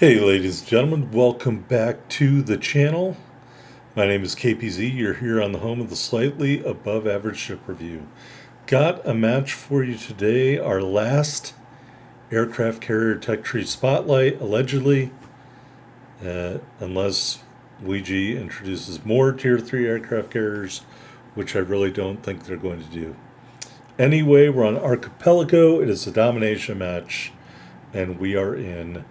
Hey ladies and gentlemen, welcome back to the channel. My name is KPZ. You're here on the home of the Slightly Above Average Ship Review. Got a match for you today, our last aircraft carrier tech tree spotlight, allegedly, unless Ouija introduces more tier 3 aircraft carriers, which I really don't think they're going to do. Anyway, we're on Archipelago. It is a domination match, and we are in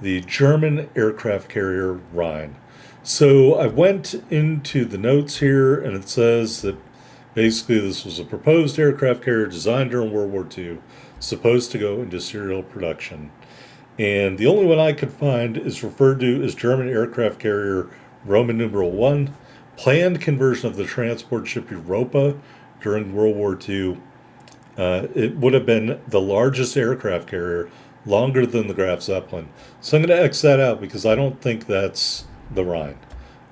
the German aircraft carrier Rhein. So I went into the notes here, and it says that basically this was a proposed aircraft carrier designed during World War II, supposed to go into serial production. And the only one I could find is referred to as German aircraft carrier Roman numeral 1, planned conversion of the transport ship Europa during World War II. It would have been the largest aircraft carrier, longer than the Graf Zeppelin. So I'm going to X that out because I don't think that's the Rhine.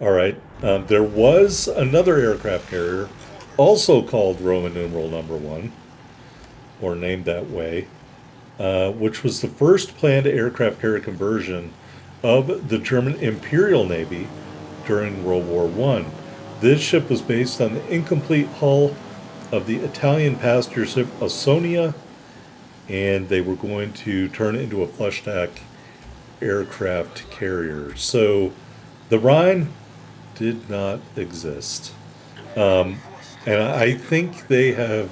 All right. There was another aircraft carrier, also called Roman numeral number 1, or named that way, which was the first planned aircraft carrier conversion of the German Imperial Navy during World War I. This ship was based on the incomplete hull of the Italian passenger ship Ausonia, and they were going to turn it into a flush deck aircraft carrier. So the Rhine did not exist. And I think they have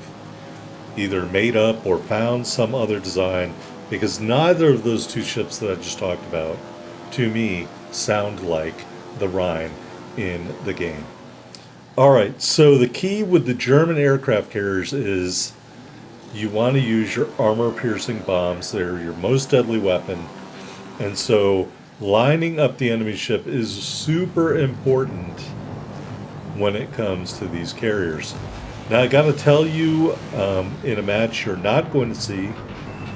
either made up or found some other design, because neither of those two ships that I just talked about, to me, sound like the Rhine in the game. All right, so the key with the German aircraft carriers is you want to use your armor-piercing bombs. They're your most deadly weapon. And so lining up the enemy ship is super important when it comes to these carriers. Now, I got to tell you, in a match you're not going to see,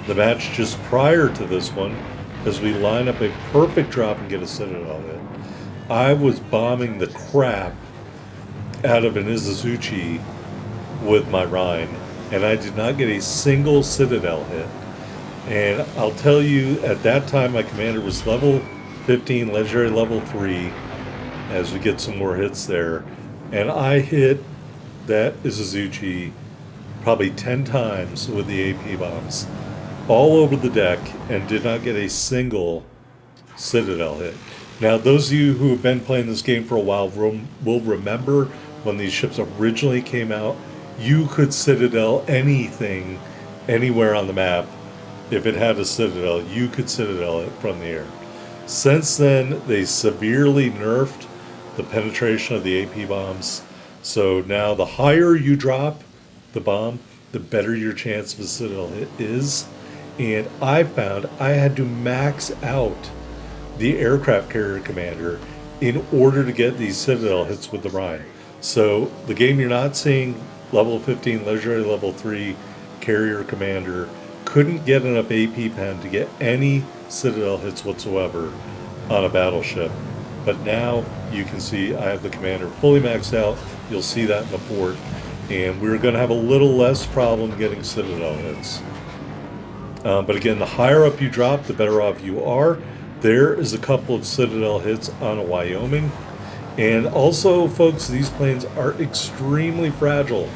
the match just prior to this one, as we line up a perfect drop and get a citadel hit, I was bombing the crap out of an Izuzuchi with my Rhine, and I did not get a single citadel hit. And I'll tell you, at that time, my commander was level 15, legendary level 3, as we get some more hits there. And I hit that Izuzuchi probably 10 times with the AP bombs, all over the deck, and did not get a single citadel hit. Now, those of you who have been playing this game for a while will remember when these ships originally came out, you could citadel anything, anywhere on the map. If it had a citadel, you could citadel it from the air. Since then, they severely nerfed the penetration of the AP bombs. So now the higher you drop the bomb, the better your chance of a citadel hit is. And I found I had to max out the aircraft carrier commander in order to get these citadel hits with the Rhine. So the game you're not seeing, level 15, legendary level 3 carrier commander, couldn't get enough AP pen to get any citadel hits whatsoever on a battleship. But now you can see I have the commander fully maxed out. You'll see that in the port. And we're going to have a little less problem getting citadel hits. But again, the higher up you drop, the better off you are. There is a couple of citadel hits on a Wyoming. And also, folks, these planes are extremely fragile.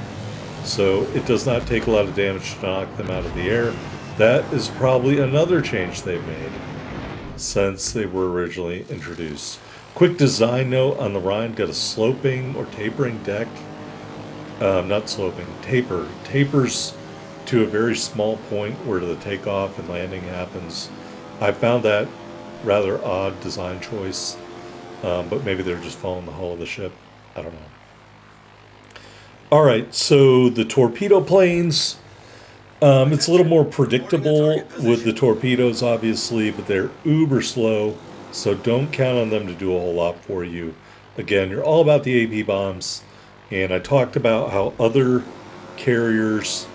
So it does not take a lot of damage to knock them out of the air. That is probably another change they've made since they were originally introduced. Quick design note on the Rhine, got a sloping or tapering deck. Not sloping, tapers to a very small point where the takeoff and landing happens. I found that rather odd design choice, but maybe they're just following the hull of the ship. I don't know. All right, so the torpedo planes, it's a little more predictable with the torpedoes, obviously, but they're uber slow, so don't count on them to do a whole lot for you. Again, you're all about the AP bombs, and I talked about how other carriers,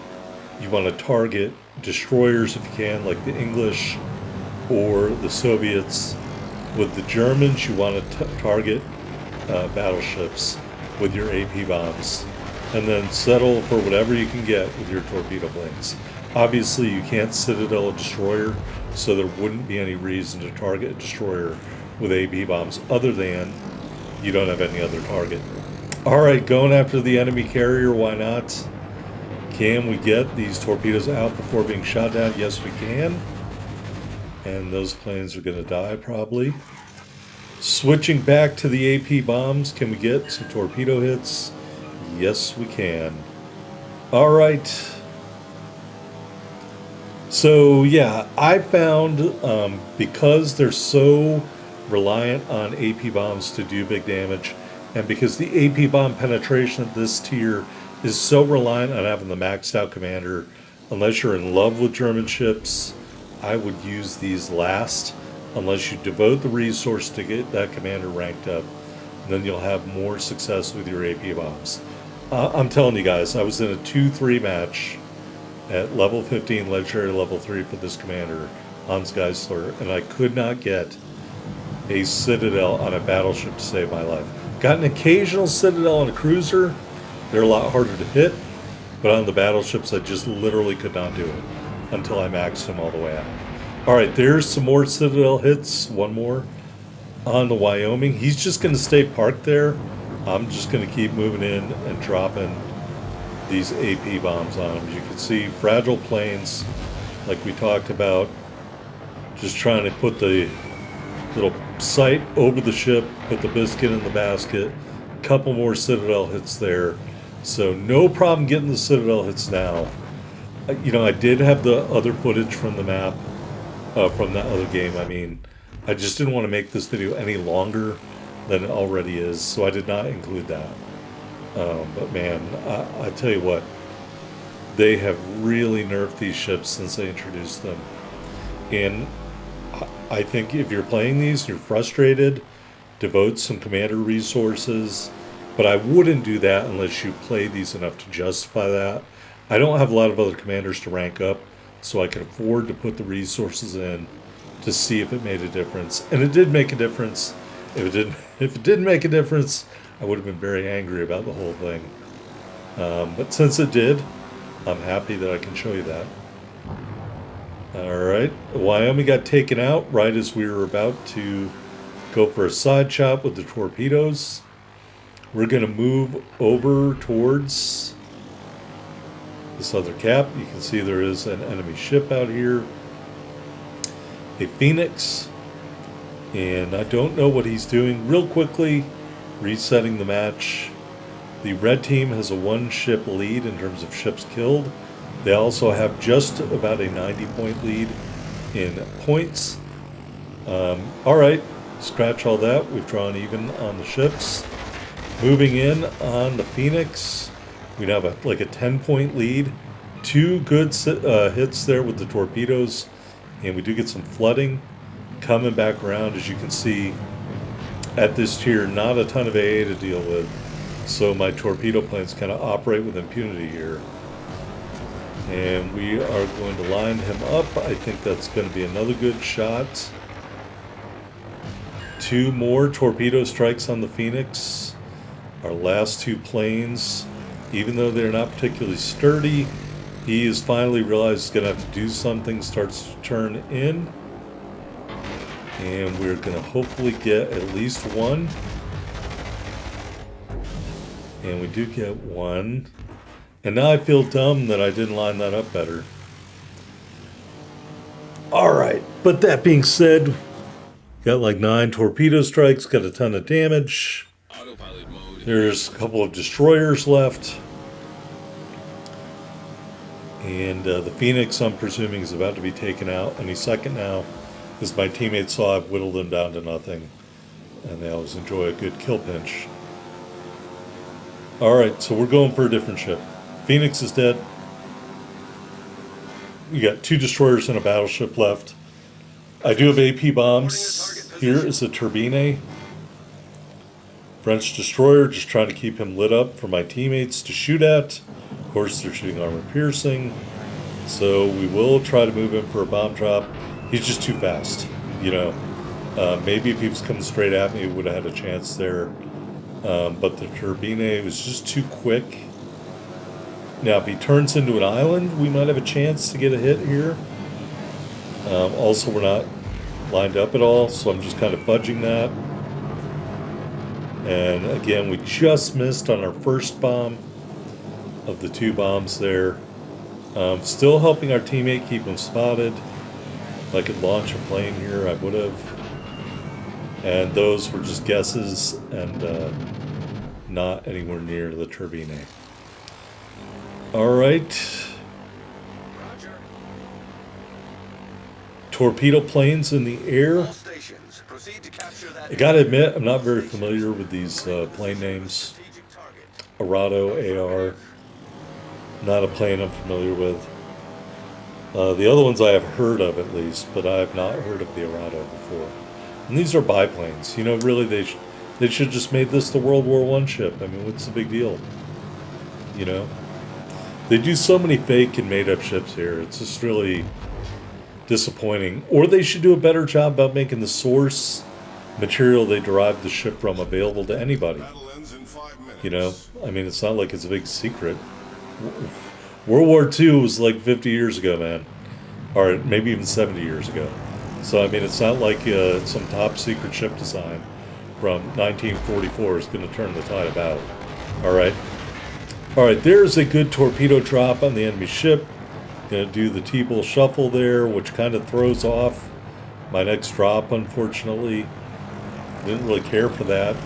you want to target destroyers if you can, like the English or the Soviets. With the Germans, you want to target battleships with your AP bombs, and then settle for whatever you can get with your torpedo planes. Obviously, you can't citadel a destroyer so there wouldn't be any reason to target a destroyer with AP bombs other than you don't have any other target. Alright, going after the enemy carrier, why not? Can we get these torpedoes out before being shot down? Yes, we can. And those planes are going to die, probably. Switching back to the AP bombs, can we get some torpedo hits? Yes, we can. Alright. So, yeah, I found because they're so reliant on AP bombs to do big damage, and because the AP bomb penetration at this tier is so reliant on having the maxed out commander, unless you're in love with German ships, I would use these last, unless you devote the resource to get that commander ranked up. Then you'll have more success with your AP bombs. I'm telling you guys, I was in a 2-3 match at level 15, legendary level 3 for this commander, Hans Geisler, and I could not get a Citadel on a battleship to save my life. Got an occasional Citadel on a cruiser. They're a lot harder to hit, but on the battleships I just literally could not do it until I maxed them all the way out. Alright, there's some more Citadel hits. One more on the Wyoming. He's just going to stay parked there. I'm just going to keep moving in and dropping these AP bombs on him. You can see fragile planes, like we talked about. Just trying to put the little sight over the ship, put the biscuit in the basket. Couple more Citadel hits there. So no problem getting the Citadel hits now. You know, I did have the other footage from the map, from that other game. I mean, I just didn't want to make this video any longer than it already is, so I did not include that. But man, I tell you what, they have really nerfed these ships since they introduced them. And I think if you're playing these, you're frustrated, devote some commander resources, but I wouldn't do that unless you play these enough to justify that. I don't have a lot of other commanders to rank up, so I can afford to put the resources in to see if it made a difference. And it did make a difference. If it didn't make a difference, I would have been very angry about the whole thing. But since it did, I'm happy that I can show you that. Alright, Wyoming got taken out right as we were about to go for a side shot with the torpedoes. We're going to move over towards this other cap. You can see there is an enemy ship out here, a Phoenix, and I don't know what he's doing. Real quickly, resetting the match. The red team has a 1-ship lead in terms of ships killed. They also have just about a 90-point lead in points. Alright, scratch all that. We've drawn even on the ships. Moving in on the Phoenix, we have like a 10-point lead. 2 good hits there with the torpedoes, and we do get some flooding. Coming back around, as you can see, at this tier, not a ton of AA to deal with, so my torpedo planes kind of operate with impunity here. And we are going to line him up. I think that's going to be another good shot. 2 more torpedo strikes on the Phoenix. Our last 2 planes, even though they're not particularly sturdy, he has finally realized he's going to have to do something, starts to turn in. And we're going to hopefully get at least 1. And we do get 1. And now I feel dumb that I didn't line that up better. Alright, but that being said, got like 9 torpedo strikes, got a ton of damage. There's a couple of destroyers left. And the Phoenix, I'm presuming, is about to be taken out any second now. As my teammates saw, I've whittled them down to nothing. And they always enjoy a good kill pinch. Alright, so we're going for a different ship. Phoenix is dead. We got 2 destroyers and a battleship left. I do have AP bombs. Here is a Turbine. French destroyer, just trying to keep him lit up for my teammates to shoot at. Of course, they're shooting armor piercing. So we will try to move him for a bomb drop. He's just too fast, you know. Maybe if he was coming straight at me, we would have had a chance there. But the Turbine was just too quick. Now, if he turns into an island, we might have a chance to get a hit here. Also, we're not lined up at all, so I'm just kind of fudging that. And again, we just missed on our first bomb of the 2 bombs there. Still helping our teammate keep him spotted. If I could launch a plane here, I would have. And those were just guesses and not anywhere near the turbine. All right. Torpedo planes in the air. I gotta admit, I'm not very familiar with these plane names. Arado, AR. Not a plane I'm familiar with. The other ones I have heard of at least, but I have not heard of the Arado before. And these are biplanes. You know, really, they should just made this the World War I ship. I mean, what's the big deal? You know, they do so many fake and made up ships here. It's just really disappointing. Or they should do a better job about making the source material they derived the ship from available to anybody. You know, I mean, it's not like it's a big secret. World War II was like 50 years ago, man. Or maybe even 70 years ago. So, I mean, it's not like some top secret ship design from 1944 is going to turn the tide of battle. All right. All right, there's a good torpedo drop on the enemy ship. Going to do the T-Bull shuffle there, which kind of throws off my next drop, unfortunately. Didn't really care for that.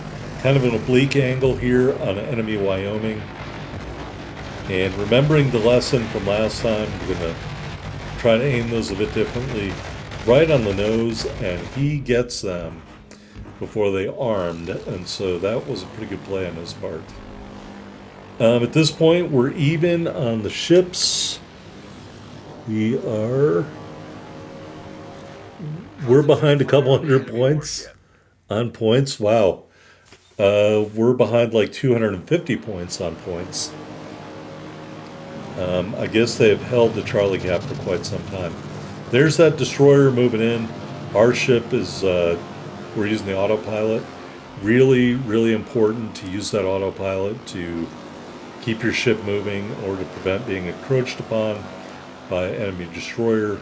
Kind of an oblique angle here on an enemy Wyoming. And remembering the lesson from last time, we're going to try to aim those a bit differently. Right on the nose, and he gets them before they armed. And so that was a pretty good play on his part. At this point, we're even on the ships. We're behind a couple hundred points on points. Wow. We're behind like 250 points on points. I guess they've held the Charlie Gap for quite some time. There's that destroyer moving in. Our ship is, we're using the autopilot. Really, really important to use that autopilot to keep your ship moving or to prevent being encroached upon by an enemy destroyer.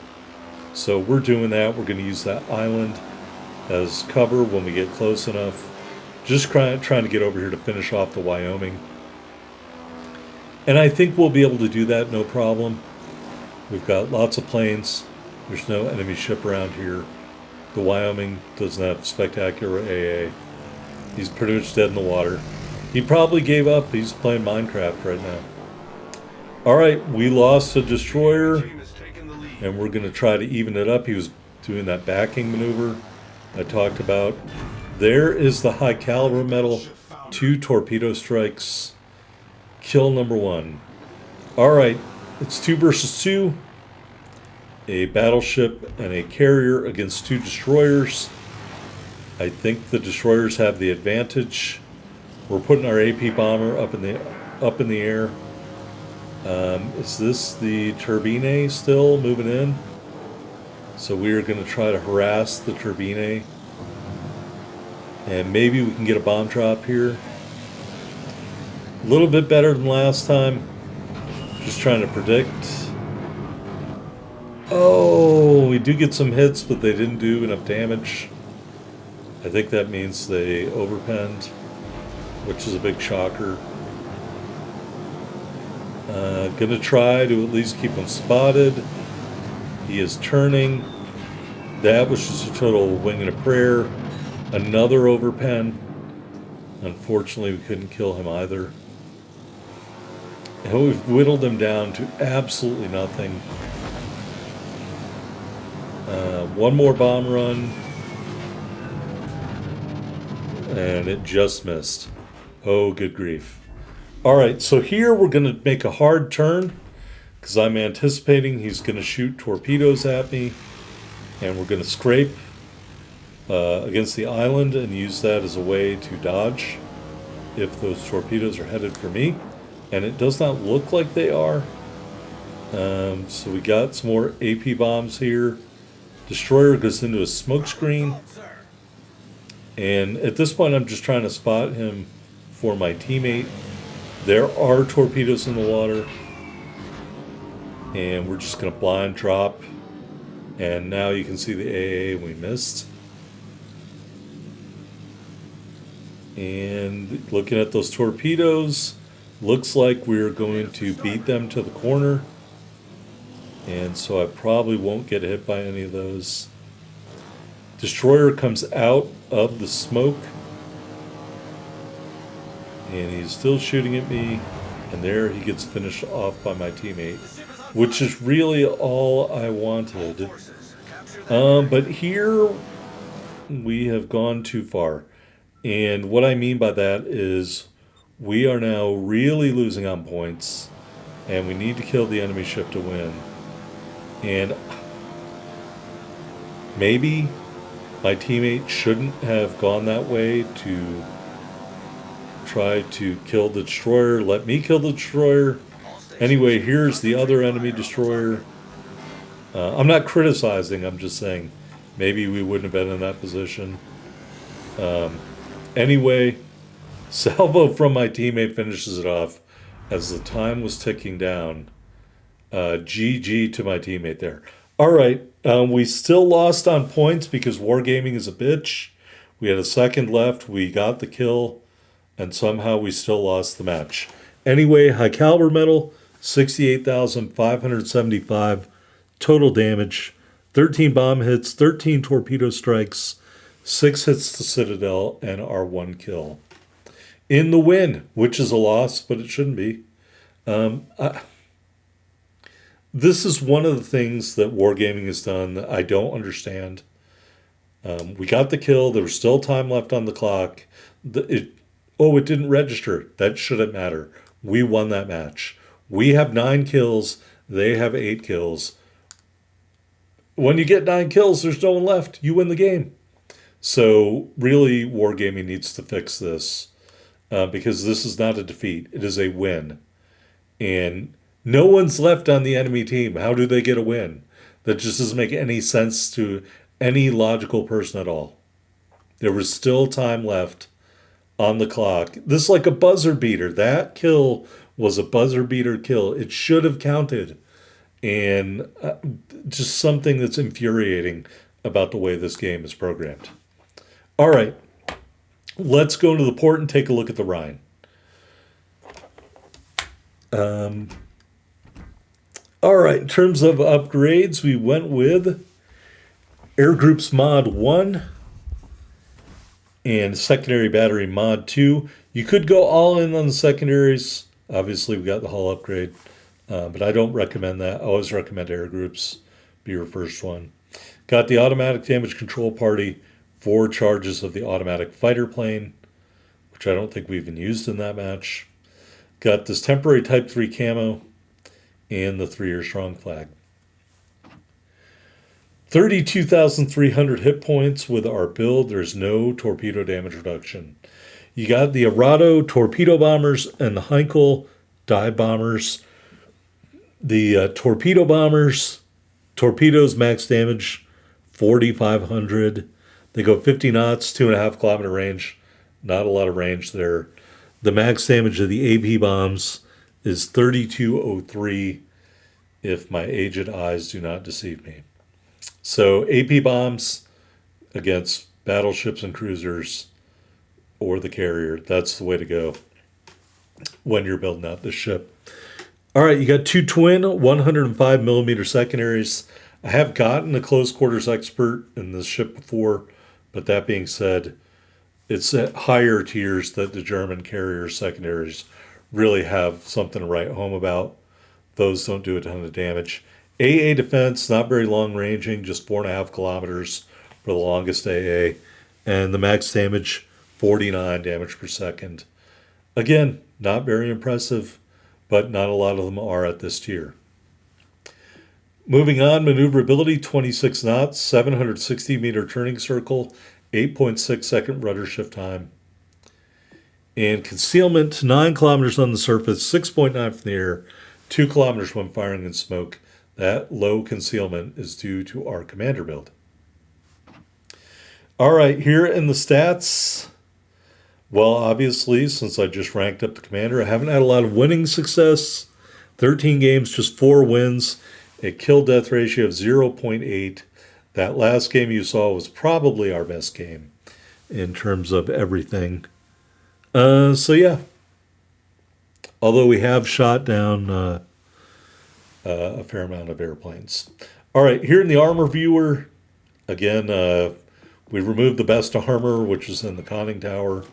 So we're doing that. We're going to use that island as cover when we get close enough. Just trying to get over here to finish off the Wyoming. And I think we'll be able to do that no problem. We've got lots of planes. There's no enemy ship around here. The Wyoming doesn't have spectacular AA. He's pretty much dead in the water. He probably gave up. He's playing Minecraft right now. All right, we lost a destroyer, and we're going to try to even it up. He was doing that backing maneuver I talked about. There is the high caliber metal. 2 torpedo strikes. Kill number 1. All right, it's 2 versus 2. A battleship and a carrier against 2 destroyers. I think the destroyers have the advantage. We're putting our AP bomber up in the air. Is this the turbine still moving in? So we are going to try to harass the turbine. And maybe we can get a bomb drop here. A little bit better than last time. Just trying to predict. Oh, we do get some hits, but they didn't do enough damage. I think that means they overpenned, which is a big shocker. Gonna try to at least keep him spotted. He is turning. That was just a total wing and a prayer. Another overpen. Unfortunately, we couldn't kill him either. And we've whittled him down to absolutely nothing. One more bomb run. And it just missed. Oh, good grief. All right, so here we're going to make a hard turn because I'm anticipating he's going to shoot torpedoes at me. And we're going to scrape against the island and use that as a way to dodge if those torpedoes are headed for me. And it does not look like they are. So we got some more AP bombs here. Destroyer goes into a smoke screen. And at this point, I'm just trying to spot him for my teammate. There are torpedoes in the water. And we're just going to blind drop And now you can see the AA we missed. And looking at those torpedoes, looks like we're going to beat them to the corner. And so I probably won't get hit by any of those. Destroyer comes out of the smoke. And he's still shooting at me. And there he gets finished off by my teammate, which is really all I wanted. But here we have gone too far. And what I mean by that is we are now really losing on points, and we need to kill the enemy ship to win. And maybe my teammate shouldn't have gone that way to try to kill the destroyer. Let me kill the destroyer. Anyway, here's the other enemy destroyer. I'm not criticizing, I'm just saying maybe we wouldn't have been in that position. Anyway, salvo from my teammate finishes it off as the time was ticking down. GG to my teammate there. All right, we still lost on points because Wargaming is a bitch. We had a second left. We got the kill, and somehow we still lost the match. Anyway, high caliber medal, 68,575 total damage, 13 bomb hits, 13 torpedo strikes, 6 hits to Citadel, and our 1 kill. In the win, which is a loss, but it shouldn't be. This is one of the things that Wargaming has done that I don't understand. We got the kill. There was still time left on the clock. It didn't register. That shouldn't matter. We won that match. We have 9 kills. They have 8 kills. When you get 9 kills, there's no one left. You win the game. So really, Wargaming needs to fix this because this is not a defeat. It is a win. And no one's left on the enemy team. How do they get a win? That just doesn't make any sense to any logical person at all. There was still time left on the clock. This is like a buzzer beater. That kill was a buzzer beater kill. It should have counted. And just something that's infuriating about the way this game is programmed. All right, let's go to the port and take a look at the Rhein. All right, in terms of upgrades, we went with Air Groups Mod 1 and Secondary Battery Mod 2. You could go all in on the secondaries. Obviously, we got the hull upgrade, but I don't recommend that. I always recommend Air Groups be your first one. Got the Automatic Damage Control Party, 4 charges of the automatic fighter plane, which I don't think we even used in that match. Got this temporary Type 3 camo and the 3-year strong flag. 32,300 hit points with our build. There's no torpedo damage reduction. You got the Arado torpedo bombers and the Heinkel dive bombers. The torpedo bombers, torpedoes max damage 4,500. They go 50 knots, 2.5 kilometer range. Not a lot of range there. The max damage of the AP bombs is 3,203 if my aged eyes do not deceive me. So AP bombs against battleships and cruisers or the carrier, that's the way to go when you're building out this ship. All right, you got 2 twin 105 millimeter secondaries. I have gotten a close quarters expert in this ship before, but that being said, it's at higher tiers that the German carrier secondaries really have something to write home about. Those don't do a ton of damage. AA defense, not very long ranging, just 4.5 kilometers for the longest AA. And the max damage, 49 damage per second. Again, not very impressive, but not a lot of them are at this tier. Moving on, maneuverability, 26 knots, 760 meter turning circle, 8.6 second rudder shift time. And concealment, 9 kilometers on the surface, 6.9 from the air, 2 kilometers when firing in smoke. That low concealment is due to our commander build. All right, here in the stats, well, obviously, since I just ranked up the commander, I haven't had a lot of winning success. 13 games, just 4 wins. a kill-death ratio of 0.8. That last game you saw was probably our best game in terms of everything. So yeah, although we have shot down a fair amount of airplanes. All right, here in the armor viewer, again, we removed the best armor, which is in the conning tower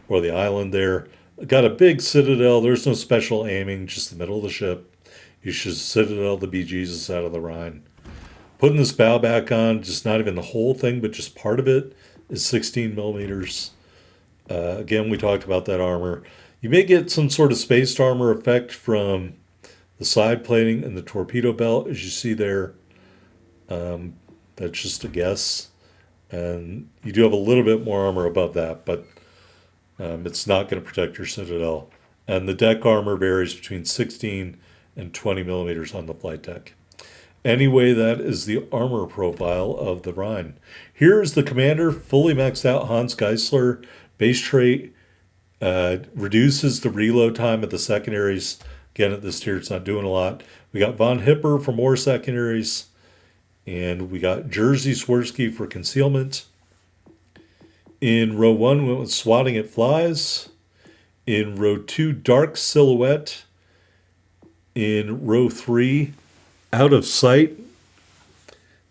or the island there. Got a big citadel. There's no special aiming, just the middle of the ship. You should citadel the bejesus out of the Rhine. Putting this bow back on, just not even the whole thing, but just part of it, is 16 millimeters. Again, we talked about that armor. You may get some sort of spaced armor effect from the side plating and the torpedo belt, as you see there. That's just a guess. And you do have a little bit more armor above that, but it's not going to protect your citadel. And the deck armor varies between 16 and 20 millimeters on the flight deck. Anyway, that is the armor profile of the Rhine. Here's the commander, fully maxed out Hans Geisler. Base trait reduces the reload time of the secondaries. Again, at this tier, it's not doing a lot. We got von Hipper for more secondaries. And we got Jerzy Swirsky for concealment. In row 1, we went with Swatting It Flies. In row 2, Dark Silhouette. In row 3, Out of Sight.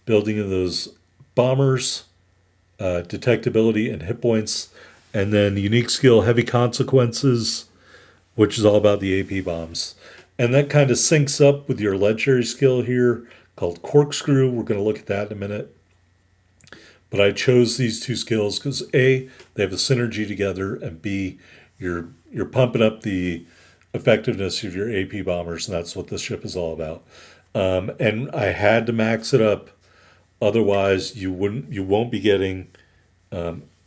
Building of those bombers, detectability, and hit points. And then unique skill, Heavy Consequences, which is all about the AP bombs. And that kind of syncs up with your legendary skill here called Corkscrew. We're going to look at that in a minute. But I chose these two skills because A, they have a synergy together, and B, you're pumping up the effectiveness of your AP bombers, and that's what this ship is all about. And I had to max it up, otherwise you won't be getting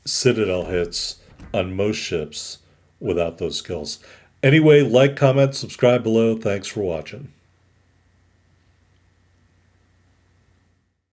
Citadel hits on most ships without those skills. Anyway, like, comment, subscribe below. Thanks for watching.